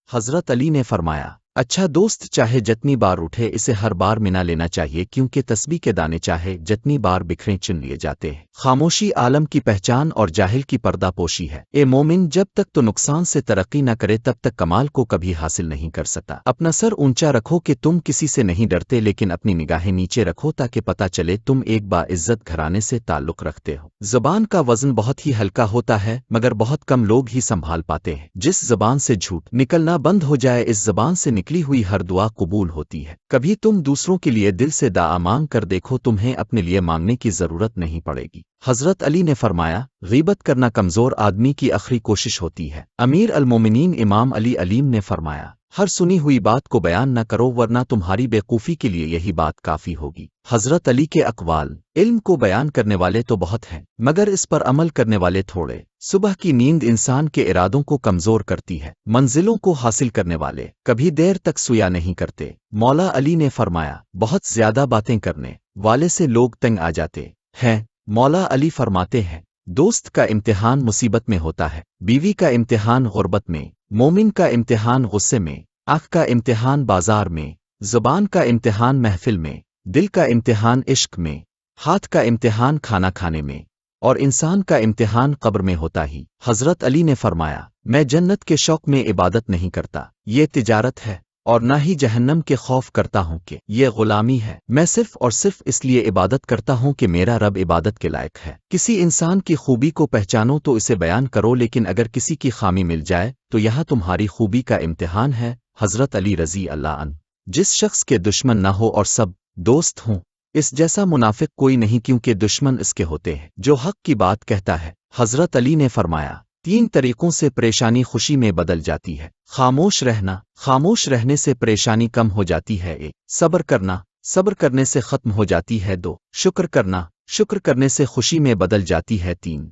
حضرت علی نے فرمایا، اچھا دوست چاہے جتنی بار اٹھے اسے ہر بار منا لینا چاہیے، کیونکہ تسبیح کے دانے چاہے جتنی بار بکھریں چن لیے جاتے ہیں۔ خاموشی عالم کی پہچان اور جاہل کی پردہ پوشی ہے۔ اے مومن، جب تک تو نقصان سے ترقی نہ کرے تب تک کمال کو کبھی حاصل نہیں کر سکتا۔ اپنا سر اونچا رکھو کہ تم کسی سے نہیں ڈرتے، لیکن اپنی نگاہیں نیچے رکھو تاکہ پتہ چلے تم ایک باعزت گھرانے سے تعلق رکھتے ہو۔ زبان کا وزن بہت ہی ہلکا ہوتا ہے، مگر بہت کم لوگ ہی سنبھال پاتے ہیں۔ جس زبان سے جھوٹ نکلنا بند ہو جائے، اس زبان سے نکلی ہوئی ہر دعا قبول ہوتی ہے۔ کبھی تم دوسروں کے لیے دل سے دعا مانگ کر دیکھو، تمہیں اپنے لیے مانگنے کی ضرورت نہیں پڑے گی۔ حضرت علی نے فرمایا، غیبت کرنا کمزور آدمی کی آخری کوشش ہوتی ہے۔ امیر المومنین امام علی علیم نے فرمایا، ہر سنی ہوئی بات کو بیان نہ کرو، ورنہ تمہاری بیوقوفی کے لیے یہی بات کافی ہوگی۔ حضرت علی کے اقوال، علم کو بیان کرنے والے تو بہت ہیں، مگر اس پر عمل کرنے والے تھوڑے۔ صبح کی نیند انسان کے ارادوں کو کمزور کرتی ہے۔ منزلوں کو حاصل کرنے والے کبھی دیر تک سویا نہیں کرتے۔ مولا علی نے فرمایا، بہت زیادہ باتیں کرنے والے سے لوگ تنگ آ جاتے ہیں۔ مولا علی فرماتے ہیں، دوست کا امتحان مصیبت میں ہوتا ہے، بیوی کا امتحان غربت میں، مومن کا امتحان غصے میں، آنکھ کا امتحان بازار میں، زبان کا امتحان محفل میں، دل کا امتحان عشق میں، ہاتھ کا امتحان کھانا کھانے میں، اور انسان کا امتحان قبر میں ہوتا ہی۔ حضرت علی نے فرمایا، میں جنت کے شوق میں عبادت نہیں کرتا، یہ تجارت ہے، اور نہ ہی جہنم کے خوف کرتا ہوں کہ یہ غلامی ہے۔ میں صرف اور صرف اس لیے عبادت کرتا ہوں کہ میرا رب عبادت کے لائق ہے۔ کسی انسان کی خوبی کو پہچانو تو اسے بیان کرو، لیکن اگر کسی کی خامی مل جائے تو یہاں تمہاری خوبی کا امتحان ہے۔ حضرت علی رضی اللہ عنہ، جس شخص کے دشمن نہ ہو اور سب دوست ہوں، اس جیسا منافق کوئی نہیں، کیونکہ دشمن اس کے ہوتے ہیں جو حق کی بات کہتا ہے۔ حضرت علی نے فرمایا، 3 طریقوں سے پریشانی خوشی میں بدل جاتی ہے۔ خاموش رہنا، خاموش رہنے سے پریشانی کم ہو جاتی ہے۔ 1 صبر کرنا، صبر کرنے سے ختم ہو جاتی ہے۔ 2 شکر کرنا، شکر کرنے سے خوشی میں بدل جاتی ہے۔ 3